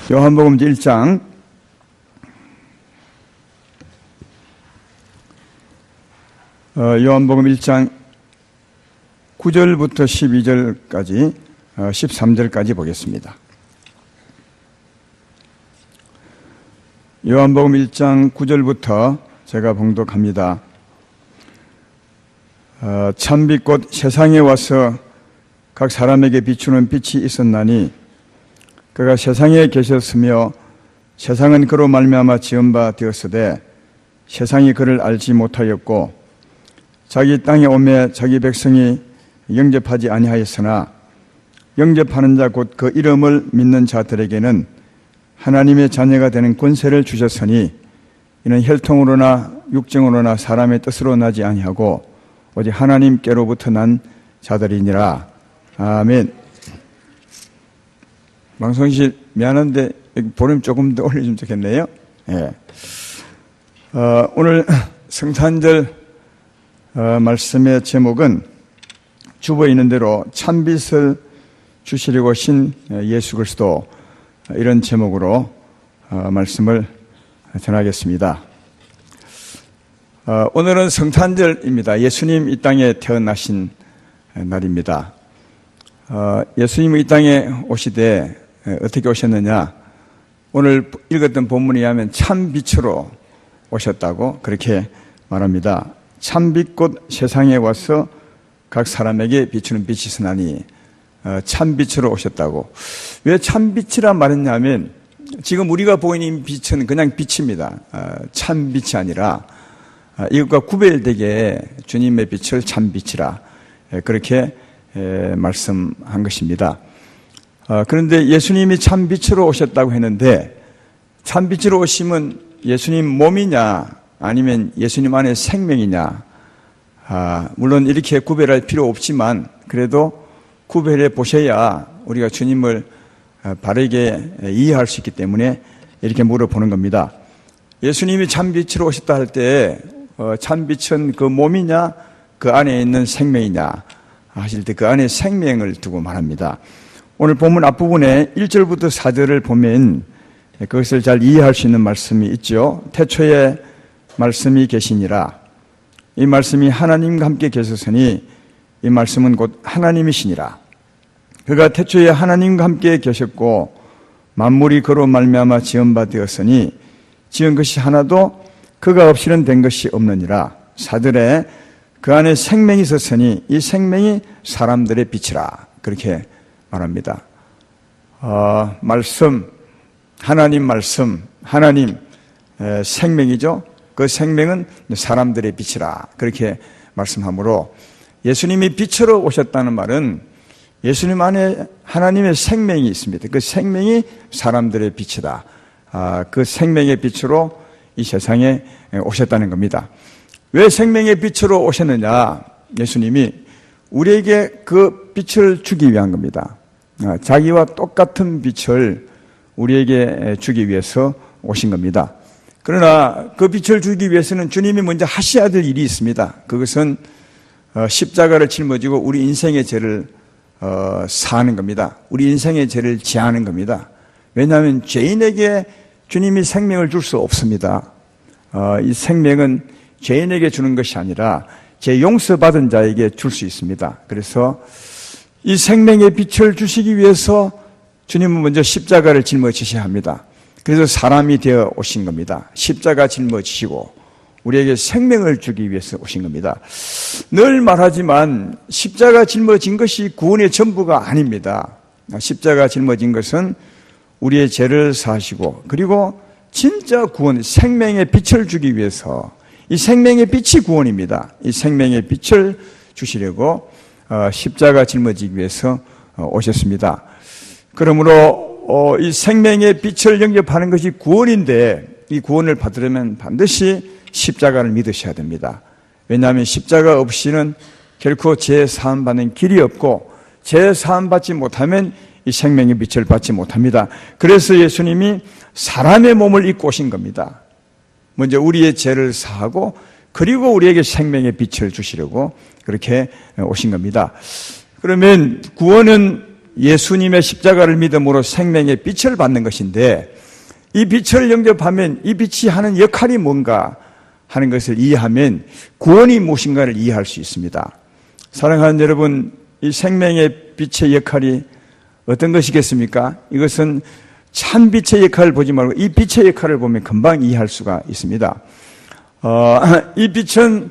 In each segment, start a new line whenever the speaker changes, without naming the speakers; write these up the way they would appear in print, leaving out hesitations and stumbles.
요한복음 1장 요한복음 1장 9절부터 12절까지 13절까지 보겠습니다. 요한복음 1장 9절부터 제가 봉독합니다. 참빛 곧 세상에 와서 각 사람에게 비추는 빛이 있었나니 그가 세상에 계셨으며 세상은 그로 말미암아 지은 바 되었으되 세상이 그를 알지 못하였고 자기 땅에 오매 자기 백성이 영접하지 아니하였으나 영접하는 자 곧 그 이름을 믿는 자들에게는 하나님의 자녀가 되는 권세를 주셨으니 이는 혈통으로나 육정으로나 사람의 뜻으로 나지 아니하고 오직 하나님께로부터 난 자들이니라. 아멘. 방송실 미안한데 볼륨 조금 더 올려주면 좋겠네요. 예. 오늘 성탄절 말씀의 제목은 주보에 있는 대로 참빛을 주시려고 오신 예수 그리스도, 이런 제목으로 말씀을 전하겠습니다. 오늘은 성탄절입니다. 예수님 이 땅에 태어나신 날입니다. 예수님이 이 땅에 오시되 어떻게 오셨느냐? 오늘 읽었던 본문에 의하면 참빛으로 오셨다고 그렇게 말합니다. 참빛 곧 세상에 와서 각 사람에게 비추는 빛이 있으나니 참빛으로 오셨다고. 왜 참빛이란 말했냐면 지금 우리가 보이는 빛은 그냥 빛입니다. 참빛이 아니라 이것과 구별되게 주님의 빛을 참빛이라 그렇게 말씀한 것입니다. 그런데 예수님이 참빛으로 오셨다고 했는데 참빛으로 오시면 예수님 몸이냐 아니면 예수님 안에 생명이냐, 물론 이렇게 구별할 필요 없지만 그래도 구별해 보셔야 우리가 주님을 바르게 이해할 수 있기 때문에 이렇게 물어보는 겁니다. 예수님이 참빛으로 오셨다 할 때 참빛은 그 몸이냐 그 안에 있는 생명이냐 하실 때 그 안에 생명을 두고 말합니다. 오늘 본문 앞부분에 1절부터 4절을 보면 그것을 잘 이해할 수 있는 말씀이 있죠. 태초에 말씀이 계시니라. 이 말씀이 하나님과 함께 계셨으니 이 말씀은 곧 하나님이시니라. 그가 태초에 하나님과 함께 계셨고 만물이 그로 말미암아 지은 바 되었으니 지은 것이 하나도 그가 없이는 된 것이 없느니라. 4절에 그 안에 생명이 있었으니 이 생명이 사람들의 빛이라. 그렇게 말합니다. 말씀, 하나님 말씀, 하나님 생명이죠. 그 생명은 사람들의 빛이라. 그렇게 말씀하므로 예수님이 빛으로 오셨다는 말은 예수님 안에 하나님의 생명이 있습니다. 그 생명이 사람들의 빛이다. 그 생명의 빛으로 이 세상에 오셨다는 겁니다. 왜 생명의 빛으로 오셨느냐? 예수님이 우리에게 그 빛을 주기 위한 겁니다. 자기와 똑같은 빛을 우리에게 주기 위해서 오신 겁니다. 그러나 그 빛을 주기 위해서는 주님이 먼저 하셔야 될 일이 있습니다. 그것은 십자가를 짊어지고 우리 인생의 죄를 사하는 겁니다. 우리 인생의 죄를 지하는 겁니다. 왜냐하면 죄인에게 주님이 생명을 줄 수 없습니다. 이 생명은 죄인에게 주는 것이 아니라 죄 용서받은 자에게 줄 수 있습니다. 그래서 이 생명의 빛을 주시기 위해서 주님은 먼저 십자가를 짊어지셔야 합니다. 그래서 사람이 되어 오신 겁니다. 십자가 짊어지시고 우리에게 생명을 주기 위해서 오신 겁니다. 늘 말하지만 십자가 짊어진 것이 구원의 전부가 아닙니다. 십자가 짊어진 것은 우리의 죄를 사하시고 그리고 진짜 구원, 생명의 빛을 주기 위해서, 이 생명의 빛이 구원입니다. 이 생명의 빛을 주시려고 십자가 짊어지기 위해서 오셨습니다. 그러므로 이 생명의 빛을 영접하는 것이 구원인데 이 구원을 받으려면 반드시 십자가를 믿으셔야 됩니다. 왜냐하면 십자가 없이는 결코 죄 사함 받는 길이 없고 죄 사함 받지 못하면 이 생명의 빛을 받지 못합니다. 그래서 예수님이 사람의 몸을 입고 오신 겁니다. 먼저 우리의 죄를 사하고 그리고 우리에게 생명의 빛을 주시려고 그렇게 오신 겁니다. 그러면 구원은 예수님의 십자가를 믿음으로 생명의 빛을 받는 것인데, 이 빛을 영접하면 이 빛이 하는 역할이 뭔가 하는 것을 이해하면 구원이 무엇인가를 이해할 수 있습니다. 사랑하는 여러분, 이 생명의 빛의 역할이 어떤 것이겠습니까? 이것은 참 빛의 역할을 보지 말고 이 빛의 역할을 보면 금방 이해할 수가 있습니다. 이 빛은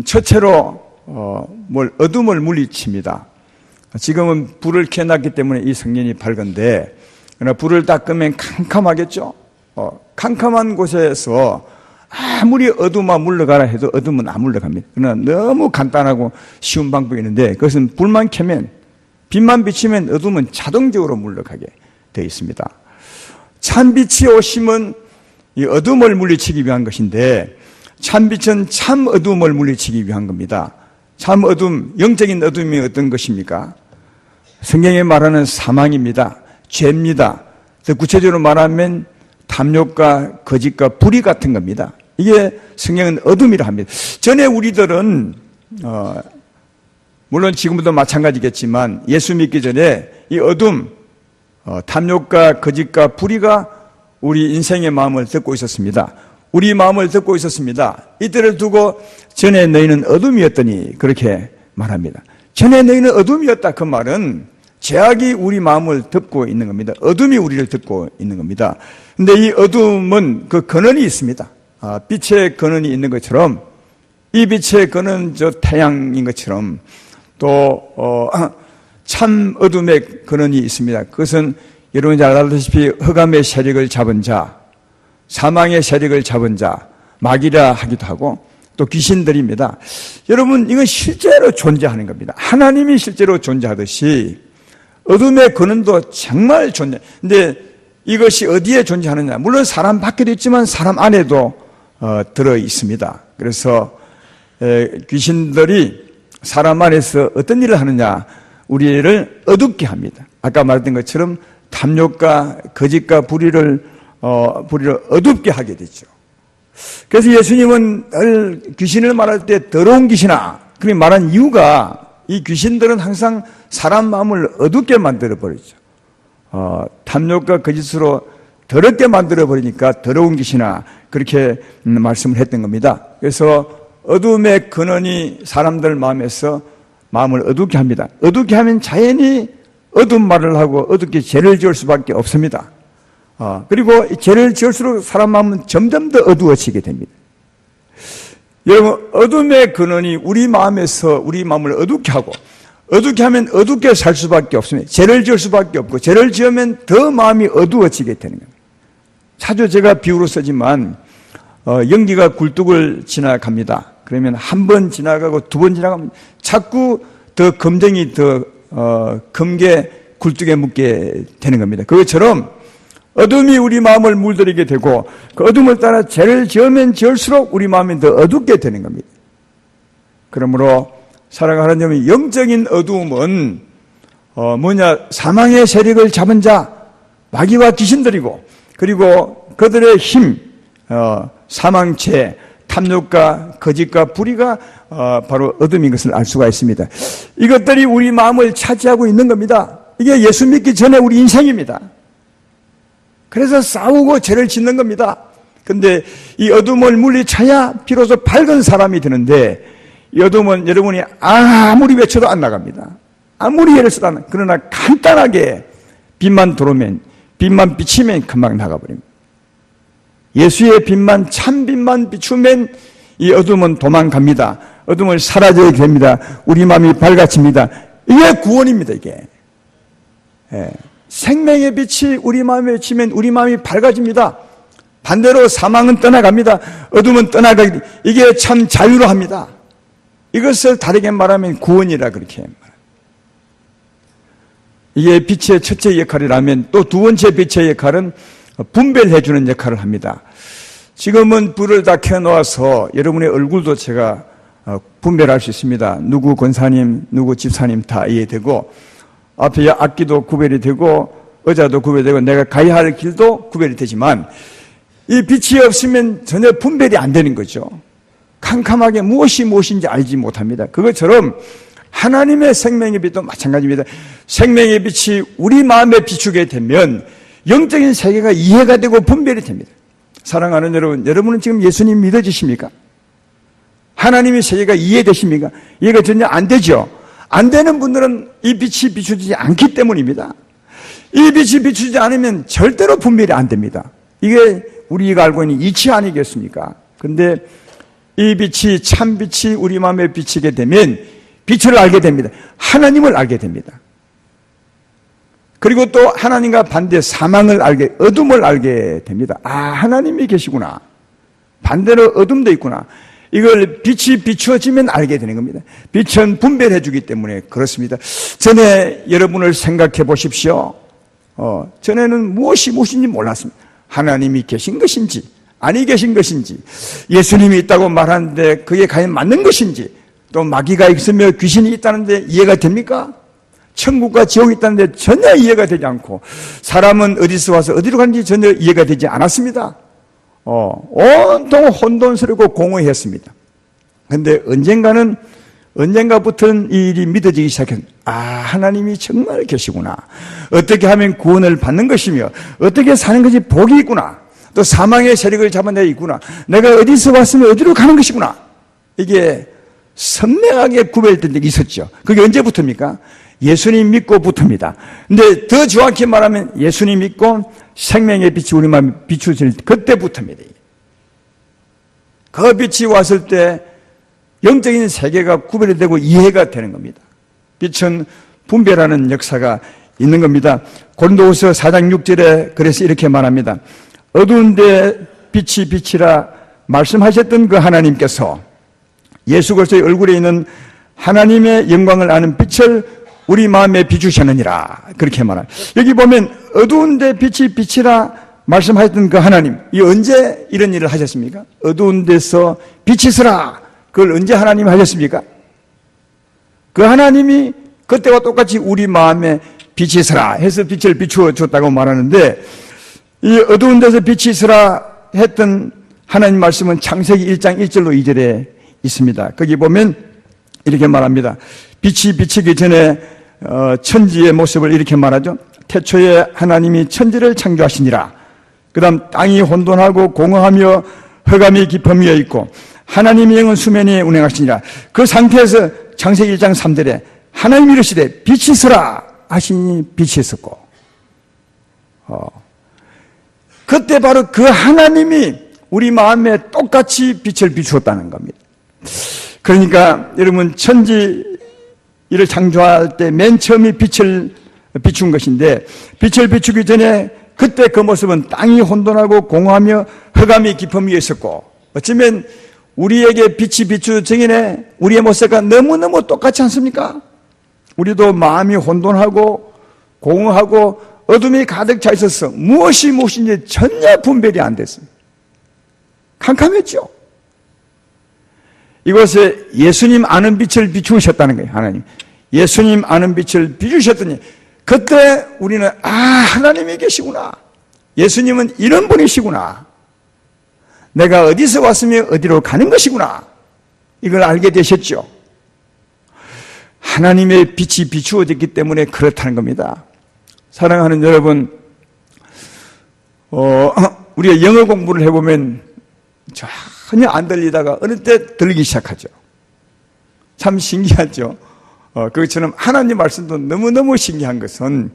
첫째로 어둠을 물리칩니다. 지금은 불을 켜놨기 때문에 이 성년이 밝은데, 그러나 불을 딱 끄면 캄캄하겠죠? 캄캄한 곳에서 아무리 어둠아 물러가라 해도 어둠은 안 물러갑니다. 그러나 너무 간단하고 쉬운 방법이 있는데, 그것은 불만 켜면, 빛만 비치면 어둠은 자동적으로 물러가게 되어 있습니다. 참빛이 오심은 이 어둠을 물리치기 위한 것인데, 참빛은 참 어둠을 물리치기 위한 겁니다. 참 어둠, 영적인 어둠이 어떤 것입니까? 성경에 말하는 사망입니다. 죄입니다. 구체적으로 말하면 탐욕과 거짓과 불의 같은 겁니다. 이게 성경은 어둠이라 합니다. 전에 우리들은 물론 지금도 마찬가지겠지만 예수 믿기 전에 이 어둠, 탐욕과 거짓과 불의가 우리 인생의 마음을 덮고 있었습니다. 우리 마음을 덮고 있었습니다. 이때를 두고 전에 너희는 어둠이었더니 그렇게 말합니다. 전에 너희는 어둠이었다, 그 말은 죄악이 우리 마음을 덮고 있는 겁니다. 어둠이 우리를 덮고 있는 겁니다. 근데 이 어둠은 그 근원이 있습니다. 빛의 근원이 있는 것처럼, 이 빛의 근원 저 태양인 것처럼 또 참 어둠의 근원이 있습니다. 그것은 여러분이 잘 알다시피 흑암의 세력을 잡은 자, 사망의 세력을 잡은 자, 마귀라 하기도 하고 또 귀신들입니다. 여러분, 이건 실제로 존재하는 겁니다. 하나님이 실제로 존재하듯이 어둠의 근원도 정말 존재. 근데 이것이 어디에 존재하느냐? 물론 사람 밖에도 있지만 사람 안에도 들어 있습니다. 그래서 귀신들이 사람 안에서 어떤 일을 하느냐? 우리를 어둡게 합니다. 아까 말했던 것처럼 탐욕과 거짓과 불의를 어둡게 하게 되죠. 그래서 예수님은 귀신을 말할 때 더러운 귀신아, 그렇게 말한 이유가, 이 귀신들은 항상 사람 마음을 어둡게 만들어버리죠. 탐욕과 거짓으로 더럽게 만들어버리니까 더러운 귀신아, 그렇게 말씀을 했던 겁니다. 그래서 어둠의 근원이 사람들 마음에서 마음을 어둡게 합니다. 어둡게 하면 자연히 어두운 말을 하고 어둡게 죄를 지을 수밖에 없습니다. 그리고 죄를 지을수록 사람 마음은 점점 더 어두워지게 됩니다. 여러분, 어둠의 근원이 우리 마음에서 우리 마음을 어둡게 하고, 어둡게 하면 어둡게 살 수밖에 없습니다. 죄를 지을 수밖에 없고, 죄를 지으면 더 마음이 어두워지게 되는 겁니다. 자주 제가 비유로 쓰지만 연기가 굴뚝을 지나갑니다. 그러면 한 번 지나가고 두 번 지나가면 자꾸 더 검정이 더 검게 굴뚝에 묻게 되는 겁니다. 그것처럼 어둠이 우리 마음을 물들이게 되고, 그 어둠을 따라 죄를 지으면 지을수록 우리 마음이 더 어둡게 되는 겁니다. 그러므로 사랑하는 여러분, 영적인 어두움은 사망의 세력을 잡은 자, 마귀와 귀신들이고, 그리고 그들의 힘, 사망죄, 탐욕과 거짓과 불의가 바로 어둠인 것을 알 수가 있습니다. 이것들이 우리 마음을 차지하고 있는 겁니다. 이게 예수 믿기 전에 우리 인생입니다. 그래서 싸우고 죄를 짓는 겁니다. 근데 이 어둠을 물리쳐야 비로소 밝은 사람이 되는데, 이 어둠은 여러분이 아무리 외쳐도 안 나갑니다. 아무리 애를 써도 안 나갑니다. 그러나 간단하게 빛만 들어오면, 빛만 비치면 금방 나가버립니다. 예수의 빛만, 참 빛만 비추면 이 어둠은 도망갑니다. 어둠을 사라져야 됩니다. 우리 마음이 밝아집니다. 이게 구원입니다, 이게. 생명의 빛이 우리 마음에 비치면 우리 마음이 밝아집니다. 반대로 사망은 떠나갑니다. 어둠은 떠나가기, 이게 참 자유로 합니다. 이것을 다르게 말하면 구원이라 그렇게 말합니다. 이게 빛의 첫째 역할이라면 또 두 번째 빛의 역할은 분별해주는 역할을 합니다. 지금은 불을 다 켜놓아서 여러분의 얼굴도 제가 분별할 수 있습니다. 누구 권사님, 누구 집사님 다 이해되고, 앞에 악기도 구별이 되고, 의자도 구별이 되고, 내가 가야 할 길도 구별이 되지만, 이 빛이 없으면 전혀 분별이 안 되는 거죠. 캄캄하게 무엇이 무엇인지 알지 못합니다. 그것처럼 하나님의 생명의 빛도 마찬가지입니다. 생명의 빛이 우리 마음에 비추게 되면 영적인 세계가 이해가 되고 분별이 됩니다. 사랑하는 여러분, 여러분은 지금 예수님 믿어지십니까? 하나님의 세계가 이해되십니까? 이해가 전혀 안 되죠. 안 되는 분들은 이 빛이 비추지 않기 때문입니다. 이 빛이 비추지 않으면 절대로 분별이 안 됩니다. 이게 우리가 알고 있는 이치 아니겠습니까? 근데 이 빛이 참 빛이 우리 마음에 비치게 되면 빛을 알게 됩니다. 하나님을 알게 됩니다. 그리고 또 하나님과 반대 사망을 알게, 어둠을 알게 됩니다. 아, 하나님이 계시구나. 반대로 어둠도 있구나. 이걸 빛이 비추어지면 알게 되는 겁니다. 빛은 분별해 주기 때문에 그렇습니다. 전에 여러분을 생각해 보십시오. 전에는 무엇인지 몰랐습니다. 하나님이 계신 것인지 아니 계신 것인지, 예수님이 있다고 말하는데 그게 과연 맞는 것인지, 또 마귀가 있으며 귀신이 있다는데 이해가 됩니까? 천국과 지옥이 있다는데 전혀 이해가 되지 않고, 사람은 어디서 와서 어디로 가는지 전혀 이해가 되지 않았습니다. 온통 혼돈스럽고 공허했습니다. 그런데 언젠가부터는 이 일이 믿어지기 시작했습니다. 아, 하나님이 정말 계시구나. 어떻게 하면 구원을 받는 것이며 어떻게 사는 것이 복이 있구나. 또 사망의 세력을 잡아내야 있구나. 내가 어디서 왔으면 어디로 가는 것이구나. 이게 선명하게 구별된 적이 있었죠. 그게 언제부터입니까? 예수님 믿고부터입니다. 근데 더 정확히 말하면 예수님 믿고 생명의 빛이 우리 마음에 비추어질 그때부터입니다. 그 빛이 왔을 때 영적인 세계가 구별이 되고 이해가 되는 겁니다. 빛은 분별하는 역사가 있는 겁니다. 고린도후서 4장 6절에 그래서 이렇게 말합니다. 어두운 데 빛이 빛이라 말씀하셨던 그 하나님께서 예수 그리스도의 얼굴에 있는 하나님의 영광을 아는 빛을 우리 마음에 비추셨느니라. 그렇게 말합니다. 여기 보면 어두운 데 빛이 빛이라 말씀하셨던 그 하나님, 이 언제 이런 일을 하셨습니까? 어두운 데서 빛이 있으라. 그걸 언제 하나님이 하셨습니까? 그 하나님이 그때와 똑같이 우리 마음에 빛이 있으라 해서 빛을 비추어 줬다고 말하는데, 이 어두운 데서 빛이 있으라 했던 하나님 말씀은 창세기 1장 1절로 2절에 있습니다. 거기 보면 이렇게 말합니다. 빛이 비치기 전에 천지의 모습을 이렇게 말하죠. 태초에 하나님이 천지를 창조하시니라. 그 다음 땅이 혼돈하고 공허하며 흑암이 깊음이어 있고 하나님의 영은 수면 위에 운행하시니라. 그 상태에서 창세기 1장 3절에 하나님이 이르시되 빛이 있으라 하시니 빛이 있었고, 그때 바로 그 하나님이 우리 마음에 똑같이 빛을 비추었다는 겁니다. 그러니까 여러분, 천지를 창조할 때 맨 처음에 빛을 비춘 것인데, 빛을 비추기 전에 그때 그 모습은 땅이 혼돈하고 공허하며 흑암이 깊음 위에 있었고, 어쩌면 우리에게 빛이 비추 정인에 우리의 모습과 너무너무 똑같지 않습니까? 우리도 마음이 혼돈하고 공허하고 어둠이 가득 차 있어서 무엇인지 전혀 분별이 안 됐습니다. 캄캄했죠. 이곳에 예수님 아는 빛을 비추셨다는 거예요. 하나님 예수님 아는 빛을 비추셨더니 그때 우리는 하나님이 계시구나, 예수님은 이런 분이시구나, 내가 어디서 왔으며 어디로 가는 것이구나, 이걸 알게 되셨죠. 하나님의 빛이 비추어졌기 때문에 그렇다는 겁니다. 사랑하는 여러분, 우리가 영어 공부를 해보면 전혀 안 들리다가 어느 때 들리기 시작하죠. 참 신기하죠. 그것처럼 하나님 말씀도 너무너무 신기한 것은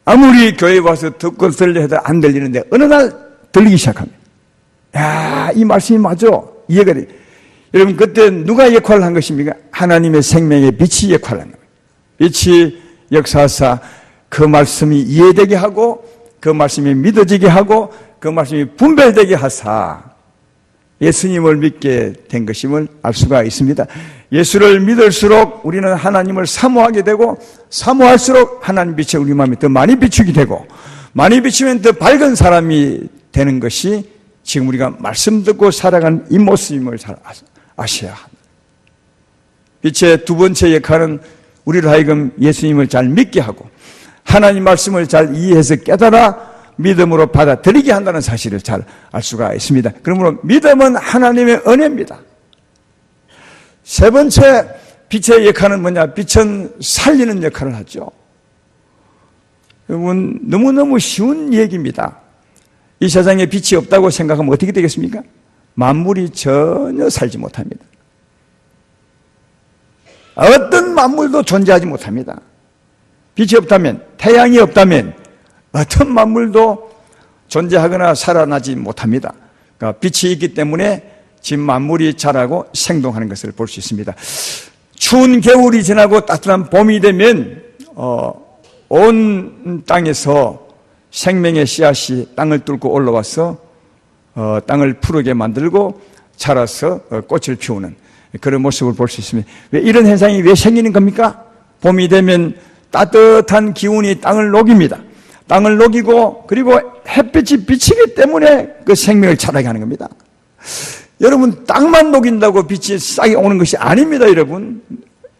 아무리 교회에 와서 듣고 들려 해도 안 들리는데 어느 날 들리기 시작합니다. 야, 이 말씀이 맞아. 이해가 돼. 여러분, 그때 누가 역할을 한 것입니까? 하나님의 생명의 빛이 역할을 한 겁니다. 빛이 역사하사 그 말씀이 이해되게 하고 그 말씀이 믿어지게 하고 그 말씀이 분별되게 하사 예수님을 믿게 된 것임을 알 수가 있습니다. 예수를 믿을수록 우리는 하나님을 사모하게 되고, 사모할수록 하나님 빛이 우리 마음에 더 많이 비추게 되고, 많이 비추면 더 밝은 사람이 되는 것이 지금 우리가 말씀 듣고 살아가는 이 모습임을 잘 아셔야 합니다. 빛의 두 번째 역할은 우리를 하여금 예수님을 잘 믿게 하고 하나님 말씀을 잘 이해해서 깨달아 믿음으로 받아들이게 한다는 사실을 잘 알 수가 있습니다. 그러므로 믿음은 하나님의 은혜입니다. 세 번째, 빛의 역할은 뭐냐? 빛은 살리는 역할을 하죠. 여러분, 너무너무 쉬운 얘기입니다. 이 세상에 빛이 없다고 생각하면 어떻게 되겠습니까? 만물이 전혀 살지 못합니다. 어떤 만물도 존재하지 못합니다. 빛이 없다면, 태양이 없다면 어떤 만물도 존재하거나 살아나지 못합니다. 그러니까 빛이 있기 때문에 지금 만물이 자라고 생동하는 것을 볼 수 있습니다. 추운 겨울이 지나고 따뜻한 봄이 되면 온 땅에서 생명의 씨앗이 땅을 뚫고 올라와서 땅을 푸르게 만들고 자라서 꽃을 피우는 그런 모습을 볼 수 있습니다. 왜 이런 현상이 왜 생기는 겁니까? 봄이 되면 따뜻한 기운이 땅을 녹입니다. 땅을 녹이고 그리고 햇빛이 비치기 때문에 그 생명을 자라게 하는 겁니다. 여러분, 땅만 녹인다고 빛이 싹이 오는 것이 아닙니다. 여러분,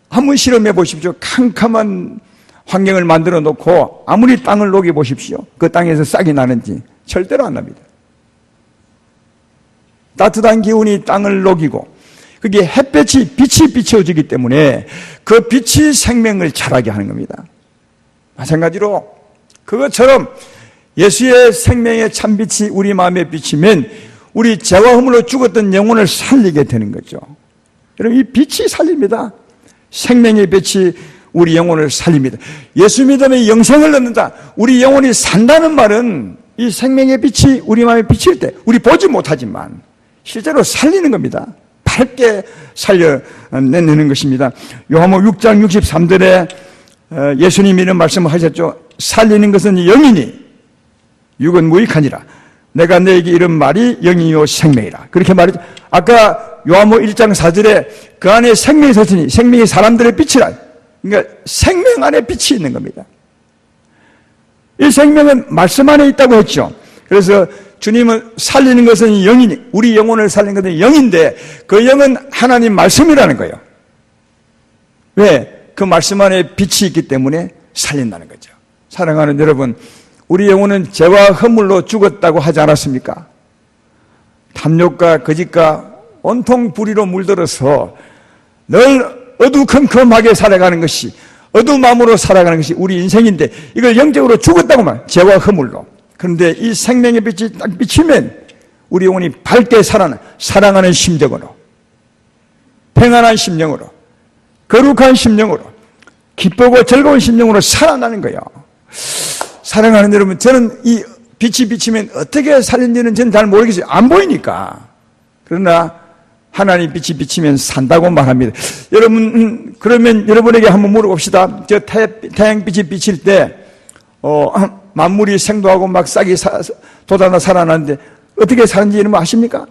한번 실험해 보십시오. 캄캄한 환경을 만들어 놓고 아무리 땅을 녹여 보십시오. 그 땅에서 싹이 나는지 절대로 안 납니다. 따뜻한 기운이 땅을 녹이고 그게 빛이 비춰지기 때문에 그 빛이 생명을 자라게 하는 겁니다. 마찬가지로 그것처럼 예수의 생명의 참빛이 우리 마음에 비치면 우리 죄와 허물로 죽었던 영혼을 살리게 되는 거죠. 여러분, 이 빛이 살립니다. 생명의 빛이 우리 영혼을 살립니다. 예수 믿으면 영생을 얻는다. 우리 영혼이 산다는 말은 이 생명의 빛이 우리 마음에 비칠 때 우리 보지 못하지만 실제로 살리는 겁니다. 밝게 살려내는 것입니다. 요한복음 6장 63절에 예수님이 이런 말씀을 하셨죠. 살리는 것은 영이니 육은 무익하니라. 내가 너에게 이런 말이 영이요 생명이라. 그렇게 말했죠. 아까 요한복음 1장 4절에 그 안에 생명이 있었으니 생명이 사람들의 빛이라. 그러니까 생명 안에 빛이 있는 겁니다. 이 생명은 말씀 안에 있다고 했죠. 그래서 주님은 살리는 것은 영이니, 우리 영혼을 살리는 것은 영인데 그 영은 하나님 말씀이라는 거예요. 왜? 그 말씀 안에 빛이 있기 때문에 살린다는 거죠. 사랑하는 여러분, 우리 영혼은 죄와 허물로 죽었다고 하지 않았습니까? 탐욕과 거짓과 온통 불의로 물들어서 늘 어두컴컴하게 살아가는 것이, 어두운 마음으로 살아가는 것이 우리 인생인데 이걸 영적으로 죽었다고 말, 죄와 허물로. 그런데 이 생명의 빛이 딱 비치면 우리 영혼이 밝게 사랑하는 심정으로, 평안한 심령으로, 거룩한 심령으로, 기쁘고 즐거운 심령으로 살아나는 거예요. 사랑하는 여러분, 저는 이 빛이 비치면 어떻게 살는지는 저는 잘 모르겠어요. 안 보이니까. 그러나 하나님 빛이 비치면 산다고 말합니다. 여러분, 그러면 여러분에게 한번 물어봅시다. 저 태양빛이 비칠 때 만물이 생도하고 막 싹이 돋아나 살아나는데 어떻게 사는지 여러분 아십니까?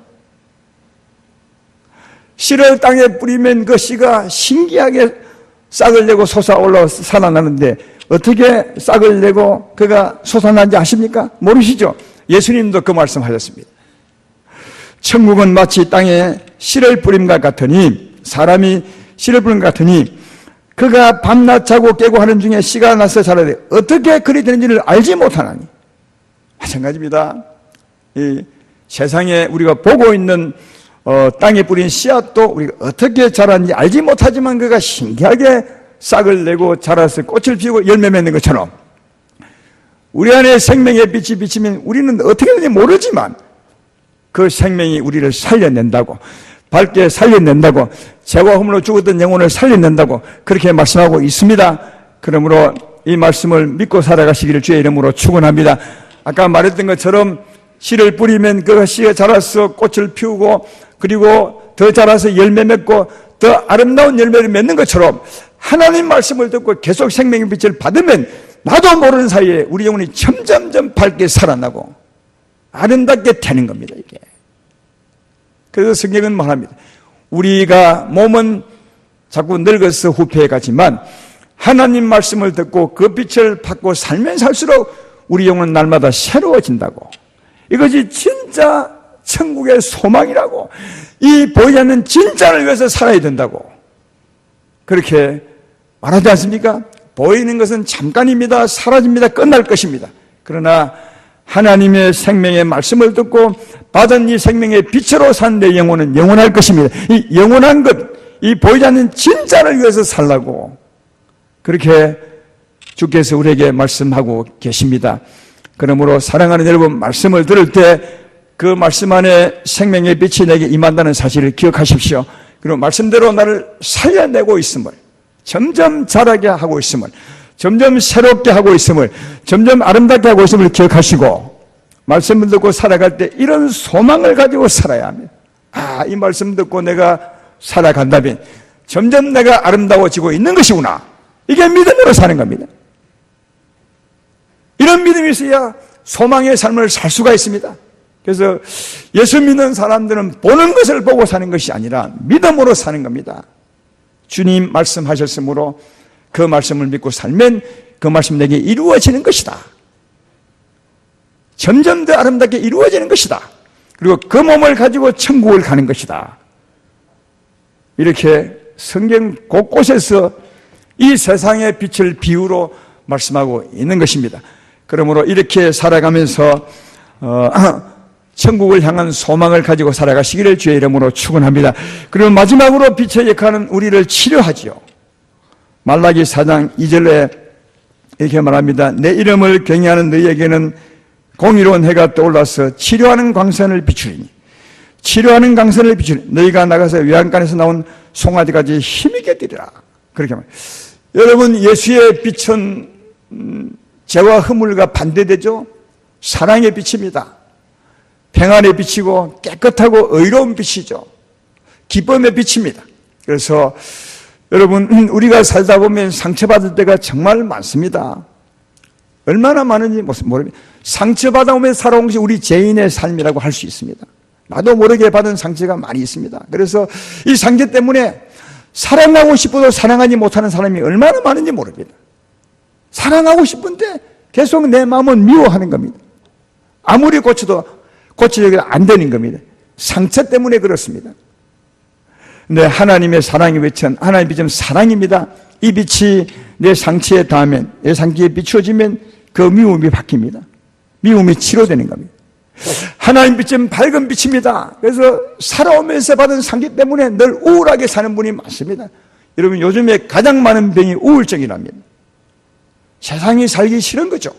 씨를 땅에 뿌리면 그 씨가 신기하게 싹을 내고 솟아 올라와서 살아나는데 어떻게 싹을 내고 그가 솟아나는지 아십니까? 모르시죠? 예수님도 그 말씀하셨습니다. 천국은 마치 땅에 씨를 뿌림과 같으니, 사람이 씨를 뿌린 것 같으니 그가 밤낮 자고 깨고 하는 중에 씨가 나서 자라되 어떻게 그리 되는지를 알지 못하나니. 마찬가지입니다. 이 세상에 우리가 보고 있는 땅에 뿌린 씨앗도 우리가 어떻게 자라는지 알지 못하지만 그가 신기하게 싹을 내고 자라서 꽃을 피우고 열매 맺는 것처럼 우리 안에 생명의 빛이 비치면 우리는 어떻게 되는지 모르지만 그 생명이 우리를 살려낸다고, 밝게 살려낸다고, 죄와 허물로 죽었던 영혼을 살려낸다고 그렇게 말씀하고 있습니다. 그러므로 이 말씀을 믿고 살아가시기를 주의 이름으로 축원합니다. 아까 말했던 것처럼 씨를 뿌리면 그 씨가 자라서 꽃을 피우고 그리고 더 자라서 열매 맺고 더 아름다운 열매를 맺는 것처럼 하나님 말씀을 듣고 계속 생명의 빛을 받으면 나도 모르는 사이에 우리 영혼이 점점점 밝게 살아나고 아름답게 되는 겁니다, 이게. 그래서 성경은 말합니다. 우리가 몸은 자꾸 늙어서 후패해 가지만 하나님 말씀을 듣고 그 빛을 받고 살면 살수록 우리 영혼은 날마다 새로워진다고. 이것이 진짜 천국의 소망이라고. 이 보이지 않는 진짜를 위해서 살아야 된다고. 그렇게 말하지 않습니까? 보이는 것은 잠깐입니다. 사라집니다. 끝날 것입니다. 그러나 하나님의 생명의 말씀을 듣고 받은 이 생명의 빛으로 산 내 영혼은 영원할 것입니다. 이 영원한 것, 이 보이지 않는 진짜를 위해서 살라고 그렇게 주께서 우리에게 말씀하고 계십니다. 그러므로 사랑하는 여러분, 말씀을 들을 때 그 말씀 안에 생명의 빛이 내게 임한다는 사실을 기억하십시오. 그리고 말씀대로 나를 살려내고 있음을, 점점 자라게 하고 있음을, 점점 새롭게 하고 있음을, 점점 아름답게 하고 있음을 기억하시고, 말씀을 듣고 살아갈 때 이런 소망을 가지고 살아야 합니다. 이 말씀 듣고 내가 살아간다면 점점 내가 아름다워지고 있는 것이구나. 이게 믿음으로 사는 겁니다. 이런 믿음이 있어야 소망의 삶을 살 수가 있습니다. 그래서 예수 믿는 사람들은 보는 것을 보고 사는 것이 아니라 믿음으로 사는 겁니다. 주님 말씀하셨으므로 그 말씀을 믿고 살면 그 말씀 내게 이루어지는 것이다. 점점 더 아름답게 이루어지는 것이다. 그리고 그 몸을 가지고 천국을 가는 것이다. 이렇게 성경 곳곳에서 이 세상의 빛을 비유로 말씀하고 있는 것입니다. 그러므로 이렇게 살아가면서 천국을 향한 소망을 가지고 살아가시기를 주의 이름으로 축원합니다. 그리고 마지막으로 빛의 역할은 우리를 치료하지요. 말라기 4장 2절에 이렇게 말합니다. 내 이름을 경외하는 너희에게는 공의로운 해가 떠올라서 치료하는 광선을 비추리니, 치료하는 광선을 비추리니 너희가 나가서 외양간에서 나온 송아지까지 힘있게 뛰리라. 그렇게 말합니다. 여러분, 예수의 빛은 죄와 허물과 반대되죠. 사랑의 빛입니다. 평안의 빛이고 깨끗하고 의로운 빛이죠. 기쁨의 빛입니다. 그래서 여러분, 우리가 살다 보면 상처받을 때가 정말 많습니다. 얼마나 많은지 모릅니다. 상처받아 오면 살아온 것이 우리 죄인의 삶이라고 할 수 있습니다. 나도 모르게 받은 상처가 많이 있습니다. 그래서 이 상처 때문에 사랑하고 싶어도 사랑하지 못하는 사람이 얼마나 많은지 모릅니다. 사랑하고 싶은데 계속 내 마음은 미워하는 겁니다. 아무리 고쳐도 고치려고 안 되는 겁니다. 상처 때문에 그렇습니다. 근데 하나님의 사랑이 외친 하나님의 빛은 사랑입니다. 이 빛이 내 상처에 닿으면, 내 상처에 비추어지면 그 미움이 바뀝니다. 미움이 치료되는 겁니다. 하나님 빛은 밝은 빛입니다. 그래서 살아오면서 받은 상처 때문에 늘 우울하게 사는 분이 많습니다. 여러분, 요즘에 가장 많은 병이 우울증이랍니다. 세상이 살기 싫은 거죠.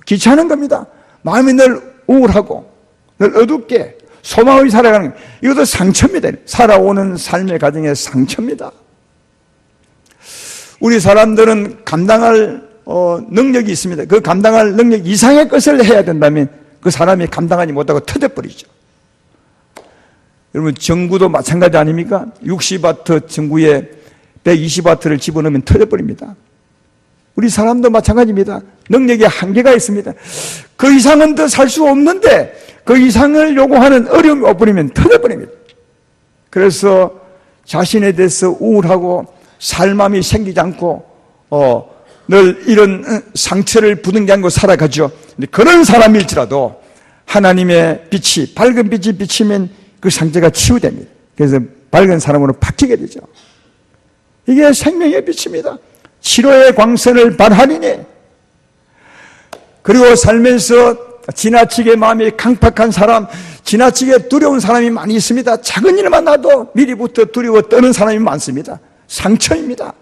귀찮은 겁니다. 마음이 늘 우울하고 늘 어둡게 소망이 살아가는 것. 이것도 상처입니다. 살아오는 삶의 과정의 상처입니다. 우리 사람들은 감당할 능력이 있습니다. 그 감당할 능력 이상의 것을 해야 된다면 그 사람이 감당하지 못하고 터져버리죠. 여러분, 전구도 마찬가지 아닙니까? 60와트 전구에 120와트를 집어넣으면 터져버립니다. 우리 사람도 마찬가지입니다. 능력에 한계가 있습니다. 그 이상은 더 살 수 없는데 그 이상을 요구하는 어려움이 없으면 터져버립니다. 그래서 자신에 대해서 우울하고 살맘이 생기지 않고 늘 이런 상처를 부둥지 않고 살아가죠. 그런 사람일지라도 하나님의 빛이, 밝은 빛이 비치면 그 상처가 치유됩니다. 그래서 밝은 사람으로 바뀌게 되죠. 이게 생명의 빛입니다. 치료의 광선을 발하리니. 그리고 살면서 지나치게 마음이 강팍한 사람, 지나치게 두려운 사람이 많이 있습니다. 작은 일만 나도 미리부터 두려워 떠는 사람이 많습니다. 상처입니다.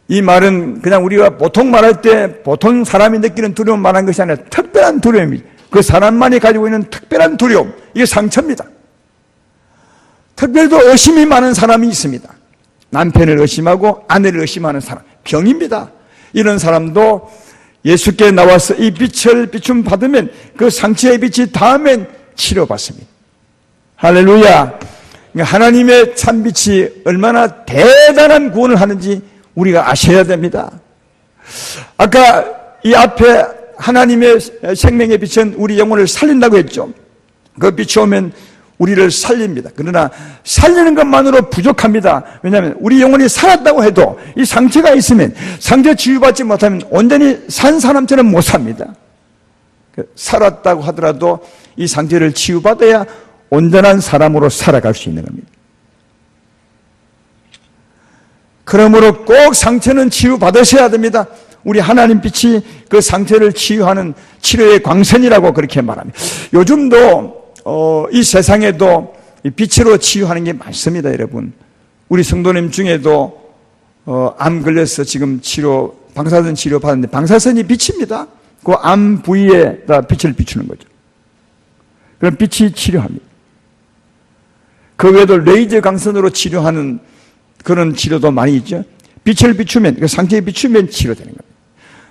이 말은 그냥 우리가 보통 말할 때 보통 사람이 느끼는 두려움 말한 것이 아니라 특별한 두려움입니다. 그 사람만이 가지고 있는 특별한 두려움, 이게 상처입니다. 특별히도 의심이 많은 사람이 있습니다. 남편을 의심하고 아내를 의심하는 사람, 병입니다. 이런 사람도 예수께 나와서 이 빛을 비춤 받으면 그 상처의 빛이 닿으면 치료받습니다. 할렐루야. 하나님의 참빛이 얼마나 대단한 구원을 하는지 우리가 아셔야 됩니다. 아까 이 앞에 하나님의 생명의 빛은 우리 영혼을 살린다고 했죠. 그 빛이 오면 우리를 살립니다. 그러나 살리는 것만으로 부족합니다. 왜냐하면 우리 영혼이 살았다고 해도 이 상처가 있으면 상처 치유받지 못하면 온전히 산 사람처럼 못 삽니다. 살았다고 하더라도 이 상처를 치유받아야 온전한 사람으로 살아갈 수 있는 겁니다. 그러므로 꼭 상처는 치유받으셔야 됩니다. 우리 하나님 빛이 그 상처를 치유하는 치료의 광선이라고 그렇게 말합니다. 요즘도 이 세상에도 이 빛으로 치유하는 게 많습니다, 여러분. 우리 성도님 중에도 암 걸려서 지금 방사선 치료 받았는데 방사선이 빛입니다. 그 암 부위에다 빛을 비추는 거죠. 그럼 빛이 치료합니다. 그 외에도 레이저 강선으로 치료하는 그런 치료도 많이 있죠. 빛을 비추면, 그 상처에 비추면 치료되는 겁니다.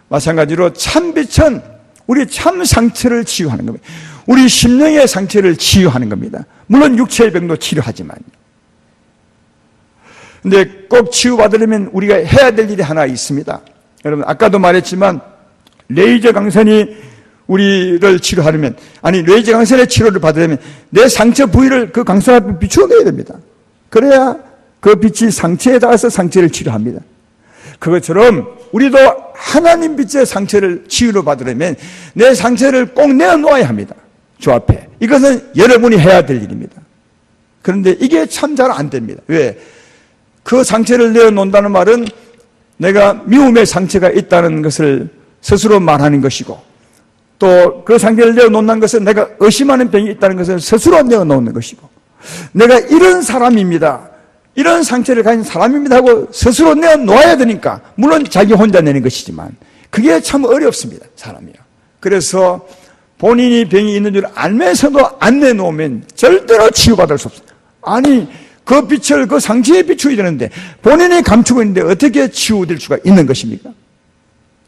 마찬가지로 참빛은 우리 참 상처를 치유하는 겁니다. 우리 심령의 상처를 치유하는 겁니다. 물론 육체의 병도 치료하지만요. 근데 꼭 치유받으려면 우리가 해야 될 일이 하나 있습니다. 여러분, 아까도 말했지만 레이저 강선이 우리를 치료하려면, 아니 레이저 강선의 치료를 받으려면 내 상처 부위를 그 강선 앞에 비추어내야 됩니다. 그래야 그 빛이 상처에 닿아서 상처를 치료합니다. 그것처럼 우리도 하나님 빛의 상처를 치유로 받으려면 내 상처를 꼭 내어놓아야 합니다. 주 앞에. 이것은 여러분이 해야 될 일입니다. 그런데 이게 참 잘 안 됩니다. 왜? 그 상처를 내어놓는다는 말은 내가 미움의 상처가 있다는 것을 스스로 말하는 것이고, 또 그 상처를 내어놓는 것은 내가 의심하는 병이 있다는 것을 스스로 내어놓는 것이고, 내가 이런 사람입니다, 이런 상처를 가진 사람입니다 하고 스스로 내어놓아야 되니까, 물론 자기 혼자 내는 것이지만 그게 참 어렵습니다, 사람이요. 그래서 본인이 병이 있는 줄 알면서도 안 내놓으면 절대로 치유받을 수 없습니다. 아니, 그 빛을 그 상처에 비추어야 되는데 본인이 감추고 있는데 어떻게 치유될 수가 있는 것입니까?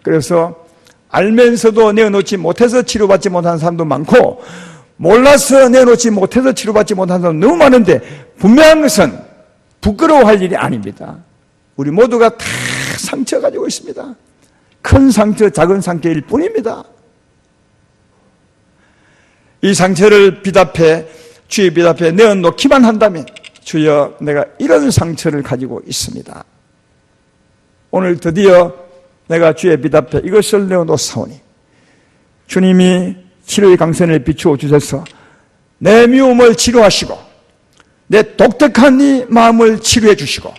그래서 알면서도 내어놓지 못해서 치료받지 못하는 사람도 많고, 몰라서 내어놓지 못해서 치료받지 못하는 사람도 너무 많은데, 분명한 것은 부끄러워할 일이 아닙니다. 우리 모두가 다 상처 가지고 있습니다. 큰 상처, 작은 상처일 뿐입니다. 이 상처를 빛 앞에, 주의 빛 앞에 내어놓기만 한다면, 주여, 내가 이런 상처를 가지고 있습니다. 오늘 드디어 내가 주의 빛 앞에 이것을 내어놓사오니 주님이 치료의 강선을 비추어 주셔서 내 미움을 치료하시고, 내 독특한 이 마음을 치료해 주시고,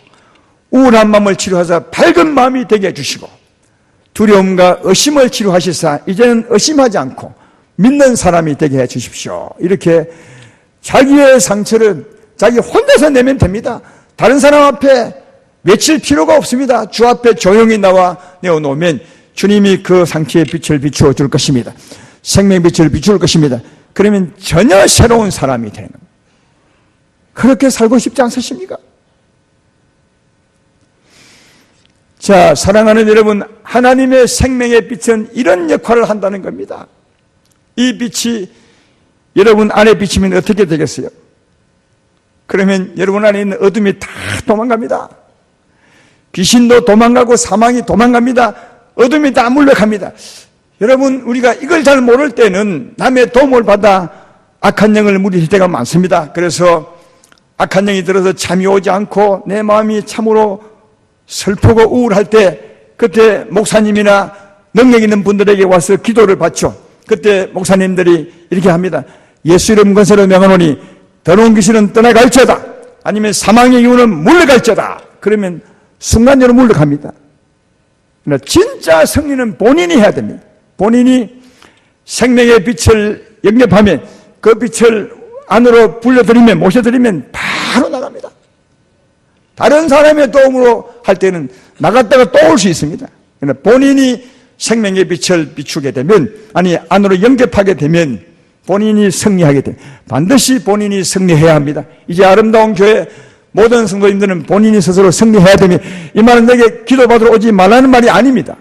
우울한 마음을 치료하사 밝은 마음이 되게 해주시고, 두려움과 의심을 치료하시사 이제는 의심하지 않고 믿는 사람이 되게 해 주십시오. 이렇게 자기의 상처를 자기 혼자서 내면 됩니다. 다른 사람 앞에 외칠 필요가 없습니다. 주 앞에 조용히 나와 내어놓으면 주님이 그 상처의 빛을 비추어 줄 것입니다. 생명의 빛을 비추어 것입니다. 그러면 전혀 새로운 사람이 되는 겁니다. 그렇게 살고 싶지 않으십니까? 자, 사랑하는 여러분, 하나님의 생명의 빛은 이런 역할을 한다는 겁니다. 이 빛이 여러분 안에 비치면 어떻게 되겠어요? 그러면 여러분 안에 있는 어둠이 다 도망갑니다. 귀신도 도망가고 사망이 도망갑니다. 어둠이 다 물러갑니다. 여러분, 우리가 이걸 잘 모를 때는 남의 도움을 받아 악한 영을 물리칠 때가 많습니다. 그래서 악한 영이 들어서 잠이 오지 않고 내 마음이 참으로 슬프고 우울할 때, 그때 목사님이나 능력 있는 분들에게 와서 기도를 받죠. 그때 목사님들이 이렇게 합니다. 예수 이름 권세로 명하노니 더러운 귀신은 떠나갈지어다, 아니면 사망의 이유는 물러갈지어다. 그러면 순간적으로 물러갑니다. 그러나 진짜 승리는 본인이 해야 됩니다. 본인이 생명의 빛을 영접하면, 그 빛을 안으로 불러들이면, 모셔들이면 바로 나갑니다. 다른 사람의 도움으로 할 때는 나갔다가 또 올 수 있습니다. 그러나 본인이 생명의 빛을 비추게 되면, 아니 안으로 영접하게 되면 본인이 승리하게 됩니다. 반드시 본인이 승리해야 합니다. 이제 아름다운 교회 모든 성도님들은 본인이 스스로 승리해야 됩니다. 이 말은 내게 기도받으러 오지 말라는 말이 아닙니다.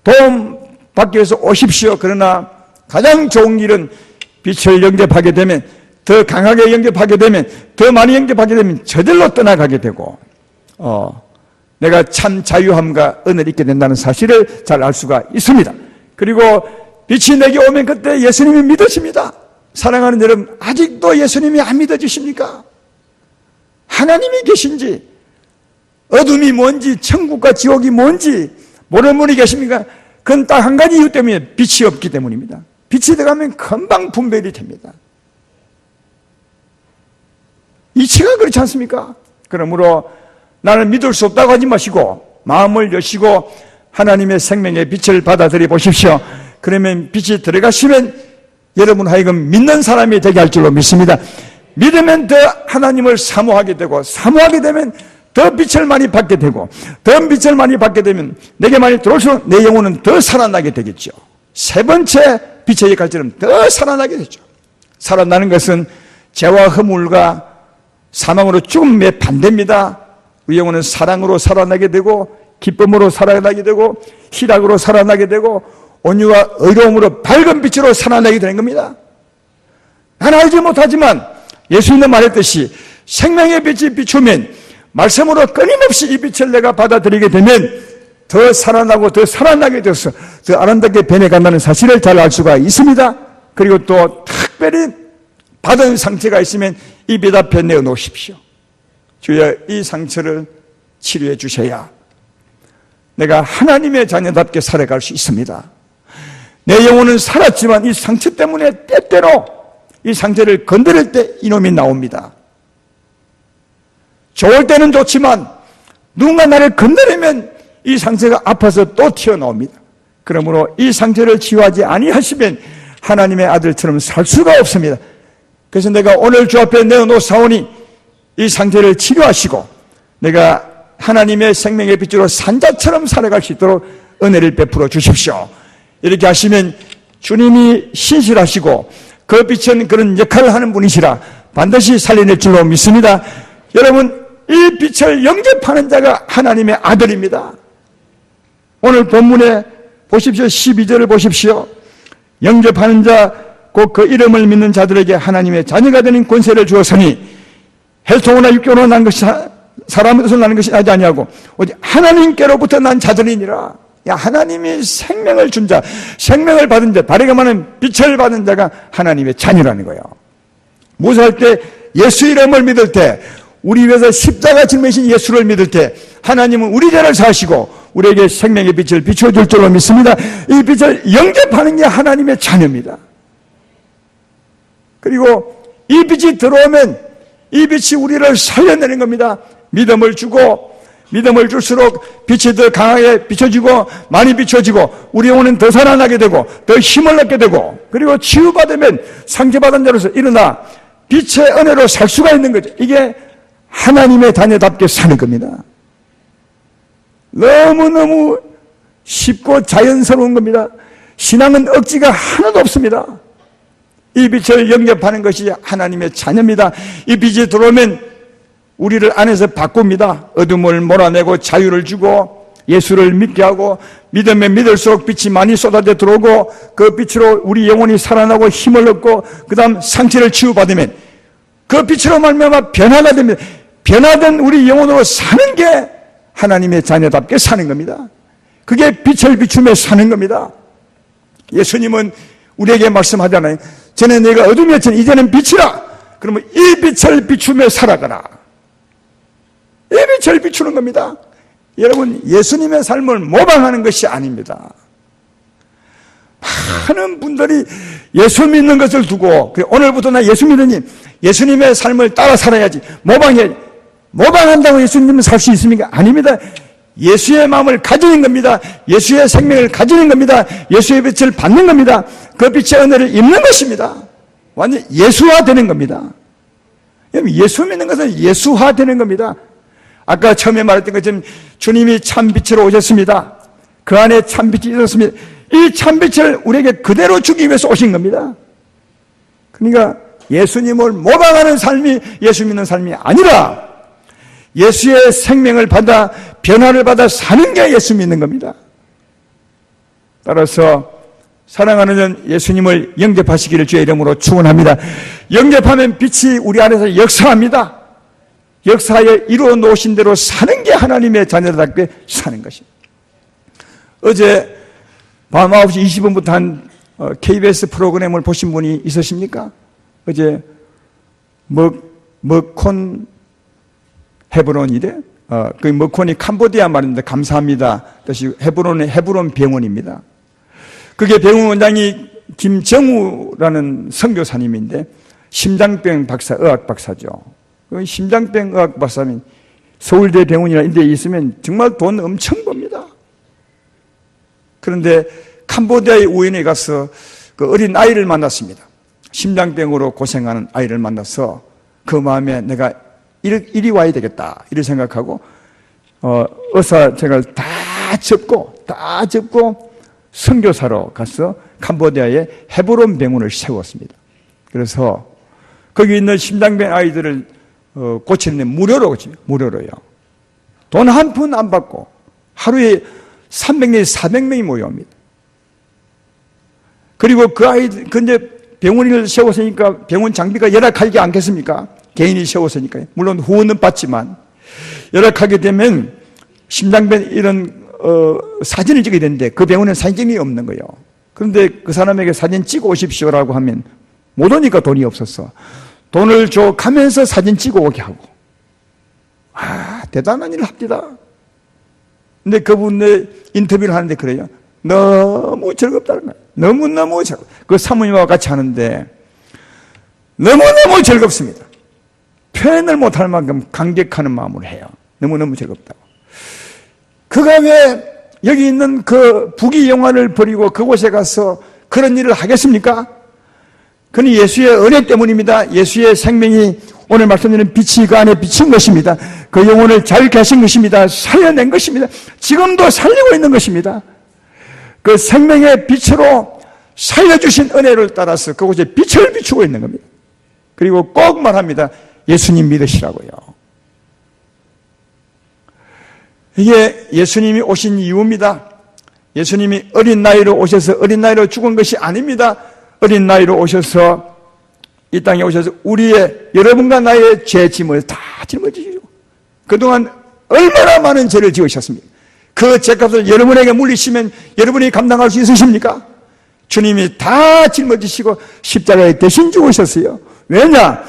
도움 받기 위해서 오십시오. 그러나 가장 좋은 길은 빛을 영접하게 되면, 더 강하게 영접하게 되면, 더 많이 영접하게 되면 저절로 떠나가게 되고, 내가 참 자유함과 은혜를 잊게 된다는 사실을 잘 알 수가 있습니다. 그리고 빛이 내게 오면 그때 예수님이 믿어집니다. 사랑하는 여러분, 아직도 예수님이 안 믿어지십니까? 하나님이 계신지, 어둠이 뭔지, 천국과 지옥이 뭔지 모르는 분이 계십니까? 그건 딱 한 가지 이유 때문에 빛이 없기 때문입니다. 빛이 들어가면 금방 분별이 됩니다. 이치가 그렇지 않습니까? 그러므로 나는 믿을 수 없다고 하지 마시고 마음을 여시고 하나님의 생명의 빛을 받아들여 보십시오. 그러면 빛이 들어가시면 여러분 하여금 믿는 사람이 되게 할 줄로 믿습니다. 믿으면 더 하나님을 사모하게 되고, 사모하게 되면 더 빛을 많이 받게 되고, 더 빛을 많이 받게 되면 내게 많이 들어올수록 내 영혼은 더 살아나게 되겠죠. 세 번째 빛의 역할처럼 더 살아나게 되죠. 살아나는 것은 죄와 허물과 사망으로 죽음의 반대입니다. 우리 영혼은 사랑으로 살아나게 되고, 기쁨으로 살아나게 되고, 희락으로 살아나게 되고, 온유와 의로움으로 밝은 빛으로 살아나게 되는 겁니다. 나는 알지 못하지만 예수님도 말했듯이 생명의 빛이 비추면 말씀으로 끊임없이 이 빛을 내가 받아들이게 되면 더 살아나고 더 살아나게 되어서 더 아름답게 변해간다는 사실을 잘 알 수가 있습니다. 그리고 또 특별히 받은 상처가 있으면 이 빛 앞에 내어놓으십시오. 주여, 이 상처를 치료해 주셔야 내가 하나님의 자녀답게 살아갈 수 있습니다. 내 영혼은 살았지만 이 상처 때문에 때때로 이 상처를 건드릴 때 이놈이 나옵니다. 좋을 때는 좋지만 누군가 나를 건드리면 이 상처가 아파서 또 튀어나옵니다. 그러므로 이 상처를 치유하지 아니하시면 하나님의 아들처럼 살 수가 없습니다. 그래서 내가 오늘 주 앞에 내어놓사오니 이 상처를 치료하시고 내가 하나님의 생명의 빛으로 산자처럼 살아갈 수 있도록 은혜를 베풀어 주십시오. 이렇게 하시면 주님이 신실하시고 그 빛은 그런 역할을 하는 분이시라 반드시 살려낼 줄로 믿습니다. 여러분, 이 빛을 영접하는 자가 하나님의 아들입니다. 오늘 본문에 보십시오. 12절을 보십시오. 영접하는 자, 곧 그 이름을 믿는 자들에게 하나님의 자녀가 되는 권세를 주었으니 혈통이나 육교로 난 것이 사람에서 나는 것이 나지 아니하고 오직 하나님께로부터 난 자들이니라. 야, 하나님이 생명을 준 자, 생명을 받은 자, 다르게 말하면 빛을 받은 자가 하나님의 자녀라는 거예요. 무사할 때 예수 이름을 믿을 때, 우리 위해서 십자가 짊으신 예수를 믿을 때 하나님은 우리 죄를 사시고 우리에게 생명의 빛을 비춰줄 줄로 믿습니다. 이 빛을 영접하는 게 하나님의 자녀입니다. 그리고 이 빛이 들어오면 이 빛이 우리를 살려내는 겁니다. 믿음을 주고 믿음을 줄수록 빛이 더 강하게 비춰지고 많이 비춰지고 우리 영혼은 더 살아나게 되고 더 힘을 얻게 되고 그리고 치유받으면 상처받은 자로서 일어나 빛의 은혜로 살 수가 있는 거죠. 이게 하나님의 자녀답게 사는 겁니다. 너무너무 쉽고 자연스러운 겁니다. 신앙은 억지가 하나도 없습니다. 이 빛을 영접하는 것이 하나님의 자녀입니다. 이 빛이 들어오면 우리를 안에서 바꿉니다. 어둠을 몰아내고 자유를 주고 예수를 믿게 하고 믿으면 믿을수록 빛이 많이 쏟아져 들어오고 그 빛으로 우리 영혼이 살아나고 힘을 얻고 그 다음 상처를 치유받으면 그 빛으로 말미암아 변화가 됩니다. 변화된 우리 영혼으로 사는 게 하나님의 자녀답게 사는 겁니다. 그게 빛을 비추며 사는 겁니다. 예수님은 우리에게 말씀하잖아요. 전에 내가 어둠이었지만 이제는 빛이라. 그러면 이 빛을 비추며 살아가라. 이 빛을 비추는 겁니다. 여러분, 예수님의 삶을 모방하는 것이 아닙니다. 많은 분들이 예수 믿는 것을 두고 오늘부터 나 예수 믿으니 예수님의 삶을 따라 살아야지 모방한다고 예수님은 살 수 있습니까? 아닙니다. 예수의 마음을 가지는 겁니다. 예수의 생명을 가지는 겁니다. 예수의 빛을 받는 겁니다. 그 빛의 은혜를 입는 것입니다. 완전 예수화되는 겁니다. 예수 믿는 것은 예수화되는 겁니다. 아까 처음에 말했던 것처럼 주님이 참빛으로 오셨습니다. 그 안에 참빛이 있었습니다. 이 참빛을 우리에게 그대로 주기 위해서 오신 겁니다. 그러니까 예수님을 모방하는 삶이 예수 믿는 삶이 아니라 예수의 생명을 받아 변화를 받아 사는 게 예수 믿는 겁니다. 따라서 사랑하는 예수님을 영접하시기를 주의 이름으로 축원합니다. 영접하면 빛이 우리 안에서 역사합니다. 역사에 이루어 놓으신 대로 사는 게 하나님의 자녀답게 사는 것입니다. 어제 밤 9시 20분부터 한 KBS 프로그램을 보신 분이 있으십니까? 어제 머콘 헤브론이래? 그 머콘이 캄보디아 말인데 감사합니다. 뜻이 헤브론 병원입니다. 그게 병원 원장이 김정우라는 선교사님인데 심장병 박사, 의학 박사죠. 심장병 의학 박사면 서울대 병원이나 이런 데 있으면 정말 돈 엄청 법니다. 그런데 캄보디아의 우연에 가서 그 어린 아이를 만났습니다. 심장병으로 고생하는 아이를 만나서 그 마음에 내가 이리 와야 되겠다 이렇게 생각하고 의사책을 다 접고 선교사로 가서 캄보디아에 헤브론 병원을 세웠습니다. 그래서 거기 있는 심장병 아이들을 고치는데 무료로요. 돈 한 푼 안 받고 하루에 300명에서 400명이 모여옵니다. 그리고 그 아이들, 근데 병원을 세웠으니까 병원 장비가 열악하지 않겠습니까? 개인이 세웠으니까요. 물론 후원은 받지만 열악하게 되면 심장병 이런 사진을 찍어야 되는데 그 병원은 사진이 없는 거예요. 그런데 그 사람에게 사진 찍어 오십시오라고 하면 못 오니까 돈이 없었어. 돈을 줘 가면서 사진 찍어 오게 하고. 대단한 일을 합니다. 근데 그분의 인터뷰를 하는데 그래요. 너무 즐겁다는 거예요. 너무너무 즐겁다. 그 사모님과 같이 하는데 너무너무 즐겁습니다. 표현을 못할 만큼 감격하는 마음으로 해요. 너무너무 즐겁다고. 그가 왜 여기 있는 그 부귀 영화를 버리고 그곳에 가서 그런 일을 하겠습니까? 그는 예수의 은혜 때문입니다. 예수의 생명이 오늘 말씀드린 빛이 그 안에 비친 것입니다. 그 영혼을 자유케 하신 것입니다. 살려낸 것입니다. 지금도 살리고 있는 것입니다. 그 생명의 빛으로 살려주신 은혜를 따라서 그곳에 빛을 비추고 있는 겁니다. 그리고 꼭 말합니다. 예수님 믿으시라고요. 이게 예수님이 오신 이유입니다. 예수님이 어린 나이로 오셔서 어린 나이로 죽은 것이 아닙니다. 어린 나이로 오셔서 이 땅에 오셔서 우리의 여러분과 나의 죄 짐을 다 짊어지시고 그동안 얼마나 많은 죄를 지으셨습니까? 그 죄값을 여러분에게 물리시면 여러분이 감당할 수 있으십니까? 주님이 다 짊어지시고 십자가에 대신 죽으셨어요. 왜냐?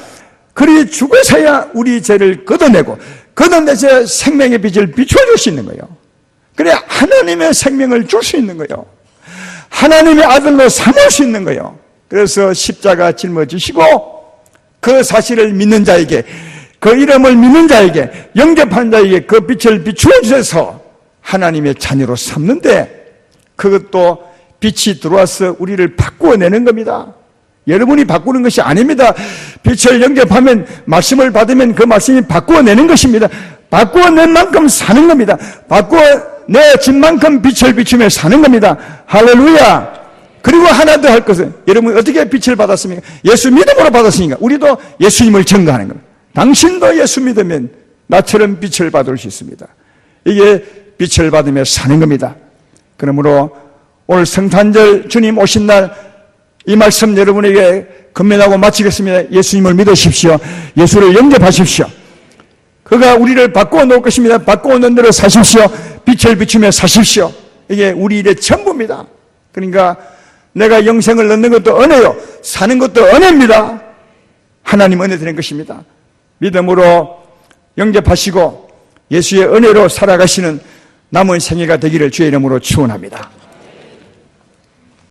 그리 죽으셔야 우리 죄를 걷어내서 생명의 빛을 비춰줄 수 있는 거예요. 그래 하나님의 생명을 줄 수 있는 거예요. 하나님의 아들로 삼을 수 있는 거예요. 그래서 십자가 짊어지시고 그 사실을 믿는 자에게, 그 이름을 믿는 자에게, 영접하는 자에게 그 빛을 비추어 주셔서 하나님의 자녀로 삼는데 그것도 빛이 들어와서 우리를 바꾸어내는 겁니다. 여러분이 바꾸는 것이 아닙니다. 빛을 영접하면, 말씀을 받으면 그 말씀이 바꾸어내는 것입니다. 바꾸어낸 만큼 사는 겁니다. 바꾸어내진 만큼 빛을 비추며 사는 겁니다. 할렐루야. 그리고 하나 더 할 것은, 여러분 어떻게 빛을 받았습니까? 예수 믿음으로 받았으니까 우리도 예수님을 증거하는 겁니다. 당신도 예수 믿으면 나처럼 빛을 받을 수 있습니다. 이게 빛을 받으며 사는 겁니다. 그러므로 오늘 성탄절 주님 오신 날 이 말씀 여러분에게 건면하고 마치겠습니다. 예수님을 믿으십시오. 예수를 영접하십시오. 그가 우리를 바꾸어 놓을 것입니다. 바꾸어 놓은 대로 사십시오. 빛을 비추며 사십시오. 이게 우리 일의 전부입니다. 그러니까 내가 영생을 얻는 것도 은혜요, 사는 것도 은혜입니다. 하나님 은혜 드린 것입니다. 믿음으로 영접하시고 예수의 은혜로 살아가시는 남은 생애가 되기를 주의 이름으로 축원합니다.